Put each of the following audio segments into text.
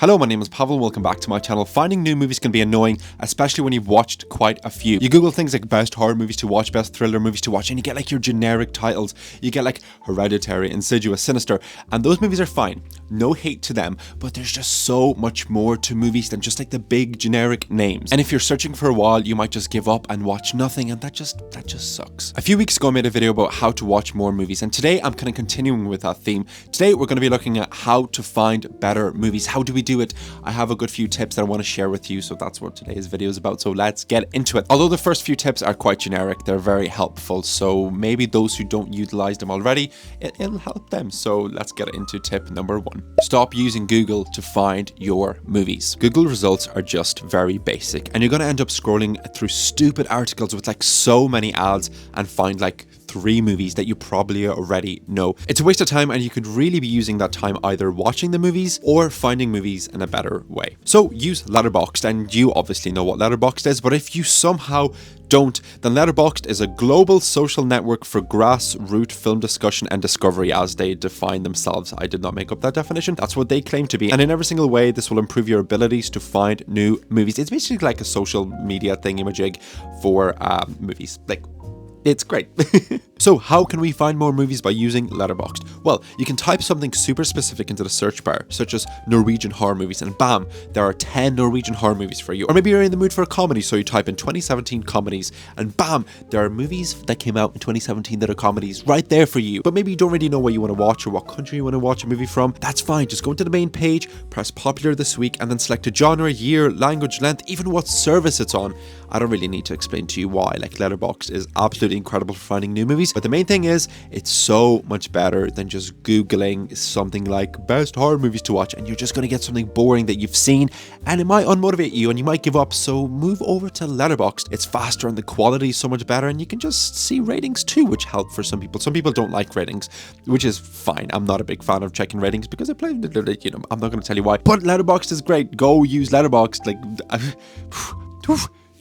Hello, my name is Pavel, welcome back to my channel. Finding new movies can be annoying, especially when you've watched quite a few. You Google things like best horror movies to watch, best thriller movies to watch, and you get like your generic titles. You get like Hereditary, Insidious, Sinister, and those movies are fine. No hate to them, but there's just so much more to movies than just like the big generic names. And if you're searching for a while, you might just give up and watch nothing, and that just sucks. A few weeks ago, I made a video about how to watch more movies, and today I'm kind of continuing with that theme. Today, we're going to be looking at how to find better movies. How do we do it? I have a good few tips that I want to share with you, so that's what today's video is about. So let's get into it. Although the first few tips are quite generic, they're very helpful. So maybe those who don't utilize them already, it'll help them. So let's get into tip number 1. Stop using Google to find your movies. Google results are just very basic, and you're going to end up scrolling through stupid articles with like so many ads and find like 3 movies that you probably already know. It's a waste of time, and you could really be using that time either watching the movies or finding movies in a better way. So use Letterboxd, and you obviously know what Letterboxd is, but if you somehow don't, then Letterboxd is a global social network for grassroots film discussion and discovery, as they define themselves. I did not make up that definition. That's what they claim to be. And in every single way, this will improve your abilities to find new movies. It's basically like a social media thingamajig for movies. Like, it's great. So how can we find more movies by using Letterboxd? Well, you can type something super specific into the search bar, such as Norwegian horror movies, and bam, there are 10 Norwegian horror movies for you. Or maybe you're in the mood for a comedy, so you type in 2017 comedies, and bam, there are movies that came out in 2017 that are comedies right there for you. But maybe you don't really know what you want to watch or what country you want to watch a movie from. That's fine, just go into the main page, press popular this week, and then select a genre, year, language, length, even what service it's on. I don't really need to explain to you why. Like, Letterboxd is absolutely incredible for finding new movies, but the main thing is it's so much better than just Googling something like best horror movies to watch, and you're just going to get something boring that you've seen, and it might unmotivate you and you might give up. So move over to Letterboxd. It's faster and the quality is so much better, and you can just see ratings too, which help for some people. Some people don't like ratings, which is fine. I'm not a big fan of checking ratings because I play, I'm not going to tell you why, but Letterboxd is great. Go use Letterboxd.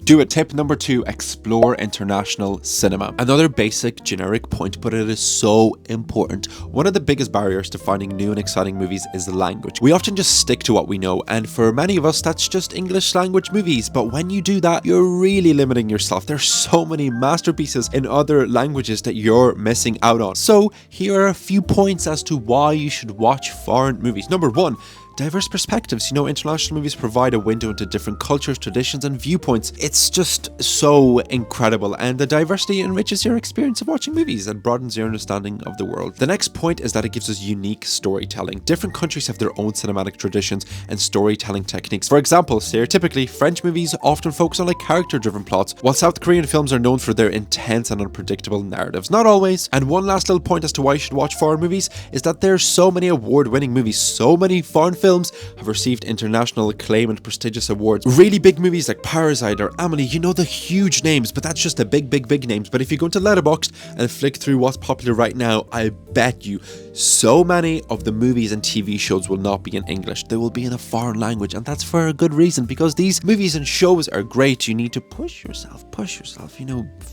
Do it. Tip number 2, explore international cinema. Another basic generic point, but it is so important. One of the biggest barriers to finding new and exciting movies is the language. We often just stick to what we know, and for many of us that's just English language movies, but when you do that, you're really limiting yourself. There's so many masterpieces in other languages that you're missing out on. So here are a few points as to why you should watch foreign movies. Number 1, diverse perspectives. International movies provide a window into different cultures, traditions, and viewpoints. It's just so incredible, and the diversity enriches your experience of watching movies and broadens your understanding of the world. The next point is that it gives us unique storytelling. Different countries have their own cinematic traditions and storytelling techniques. For example, stereotypically, French movies often focus on like character-driven plots, while South Korean films are known for their intense and unpredictable narratives. Not always. And one last little point as to why you should watch foreign movies is that there's so many award-winning movies. So many foreign films have received international acclaim and prestigious awards. Really big movies like Parasite or Amelie, the huge names, but that's just the big names. But if you go into Letterboxd and flick through what's popular right now, I bet you so many of the movies and TV shows will not be in English. They will be in a foreign language, and that's for a good reason, because these movies and shows are great. You need to push yourself,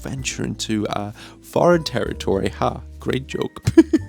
venture into foreign territory. Great joke.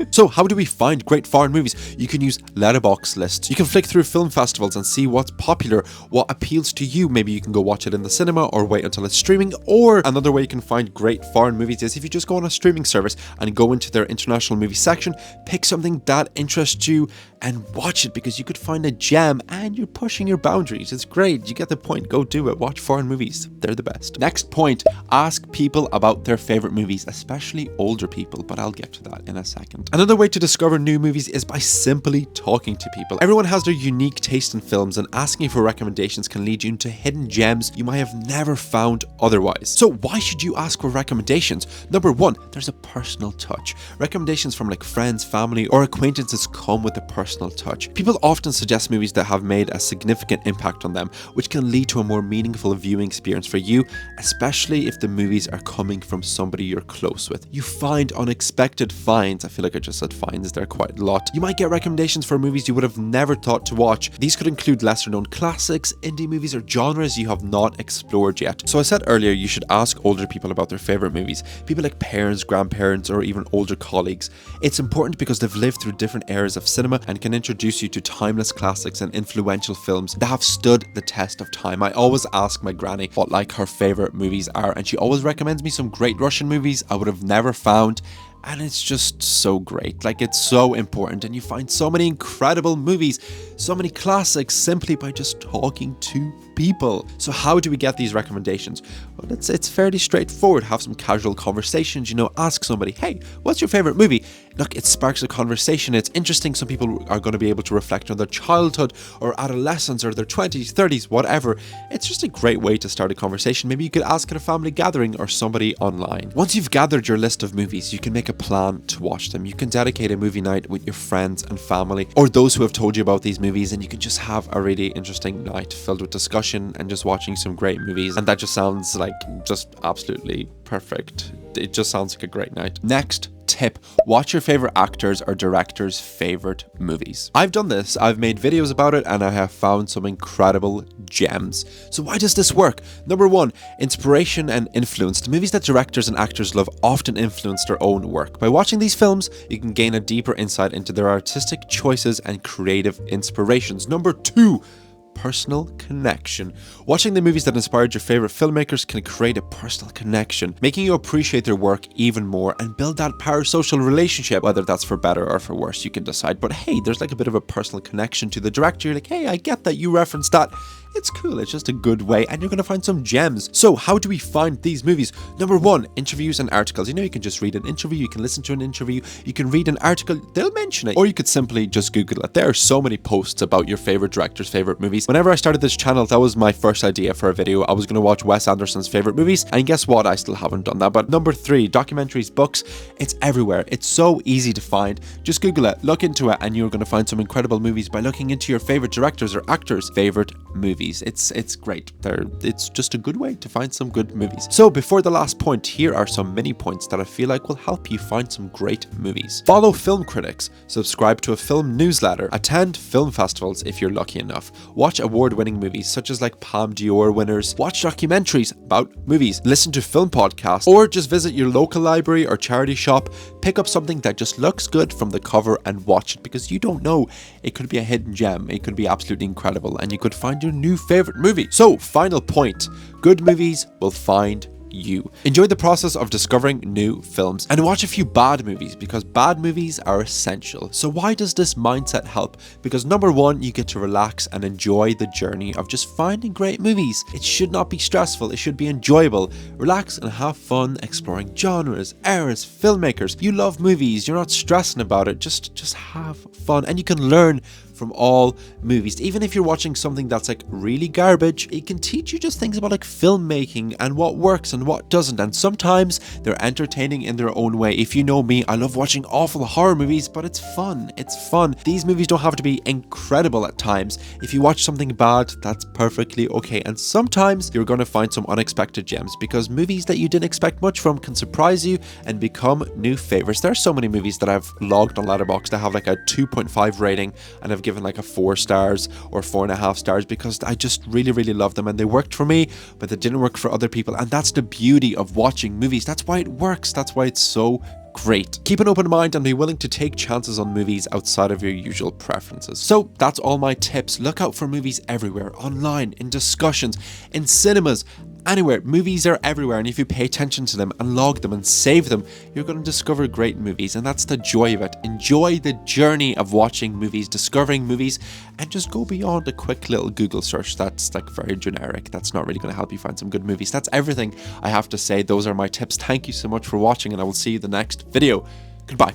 So how do we find great foreign movies? You can use Letterboxd lists. You can flick through film festivals and see what's popular, what appeals to you. Maybe you can go watch it in the cinema or wait until it's streaming. Or another way you can find great foreign movies is if you just go on a streaming service and go into their international movie section, pick something that interests you and watch it, because you could find a gem and you're pushing your boundaries. It's great. You get the point. Go do it. Watch foreign movies. They're the best. Next point, ask people about their favorite movies, especially older people, but I'll get to that in a second. Another way to discover new movies is by simply talking to people. Everyone has their unique taste in films, and asking for recommendations can lead you into hidden gems you might have never found otherwise. So why should you ask for recommendations? Number 1, there's a personal touch. Recommendations from like friends, family, or acquaintances come with a personal touch. People often suggest movies that have made a significant impact on them, which can lead to a more meaningful viewing experience for you, especially if the movies are coming from somebody you're close with. You find unexpected unexpected finds. I feel like I just said finds there quite a lot. You might get recommendations for movies you would have never thought to watch. These could include lesser known classics, indie movies, or genres you have not explored yet. So I said earlier, you should ask older people about their favorite movies. People like parents, grandparents, or even older colleagues. It's important because they've lived through different eras of cinema and can introduce you to timeless classics and influential films that have stood the test of time. I always ask my granny what like her favorite movies are, and she always recommends me some great Russian movies I would have never found. And it's just so great. Like, it's so important, and you find so many incredible movies, so many classics simply by just talking to people. So how do we get these recommendations? Well, it's fairly straightforward. Have some casual conversations, ask somebody, hey, what's your favorite movie? Look, it sparks a conversation. It's interesting. Some people are going to be able to reflect on their childhood or adolescence or their 20s, 30s, whatever. It's just a great way to start a conversation. Maybe you could ask at a family gathering or somebody online. Once you've gathered your list of movies, you can make a plan to watch them. You can dedicate a movie night with your friends and family or those who have told you about these movies, and you can just have a really interesting night filled with discussion and just watching some great movies. And that just sounds like just absolutely perfect. It just sounds like a great night. Next tip, watch your favorite actors or directors' favorite movies. I've done this, I've made videos about it, and I have found some incredible gems. So why does this work? Number one, inspiration and influence. The movies that directors and actors love often influence their own work. By watching these films, you can gain a deeper insight into their artistic choices and creative inspirations. Number two, personal connection. Watching the movies that inspired your favorite filmmakers can create a personal connection, making you appreciate their work even more and build that parasocial relationship, whether that's for better or for worse, you can decide. But hey, there's like a bit of a personal connection to the director. You're like, hey, I get that you referenced that. It's cool, it's just a good way, and you're going to find some gems. So how do we find these movies? Number one, interviews and articles. You can just read an interview, you can listen to an interview, you can read an article, they'll mention it. Or you could simply just Google it. There are so many posts about your favorite directors' favorite movies. Whenever I started this channel, that was my first idea for a video. I was going to watch Wes Anderson's favorite movies, and guess what? I still haven't done that. But number three, documentaries, books. It's everywhere. It's so easy to find. Just Google it, look into it, and you're going to find some incredible movies by looking into your favorite directors or actors' favorite movies. It's great. It's just a good way to find some good movies. So before the last point, here are some mini points that I feel like will help you find some great movies. Follow film critics, subscribe to a film newsletter, attend film festivals if you're lucky enough, watch award-winning movies such as like Palme d'Or winners, watch documentaries about movies, listen to film podcasts, or just visit your local library or charity shop, pick up something that just looks good from the cover and watch it, because you don't know, it could be a hidden gem, it could be absolutely incredible, and you could find your new favorite movie. So, final point, good movies will find you. Enjoy the process of discovering new films and watch a few bad movies, because bad movies are essential. So why does this mindset help? Because number one, you get to relax and enjoy the journey of just finding great movies. It should not be stressful, it should be enjoyable. Relax and have fun exploring genres, eras, filmmakers. You love movies, you're not stressing about it, just have fun, and you can learn from all movies. Even if you're watching something that's like really garbage, it can teach you just things about like filmmaking and what works and what doesn't, and sometimes they're entertaining in their own way. If you know me, I love watching awful horror movies, but it's fun. These movies don't have to be incredible at times. If you watch something bad, that's perfectly okay, and sometimes you're going to find some unexpected gems, because movies that you didn't expect much from can surprise you and become new favorites. There are so many movies that I've logged on Letterboxd that have like a 2.5 rating, and I've given like a 4 stars or 4.5 stars, because I just really love them and they worked for me, but they didn't work for other people. And that's the beauty of watching movies. That's why it works. That's why it's so great. Keep an open mind and be willing to take chances on movies outside of your usual preferences. So that's all my tips. Look out for movies everywhere, online, in discussions, in cinemas, anywhere. Movies are everywhere, and if you pay attention to them and log them and save them, you're going to discover great movies, and that's the joy of it. Enjoy the journey of watching movies, discovering movies, and just go beyond a quick little Google search that's like very generic. That's not really going to help you find some good movies. That's everything I have to say. Those are my tips. Thank you so much for watching, and I will see you in the next video. Goodbye.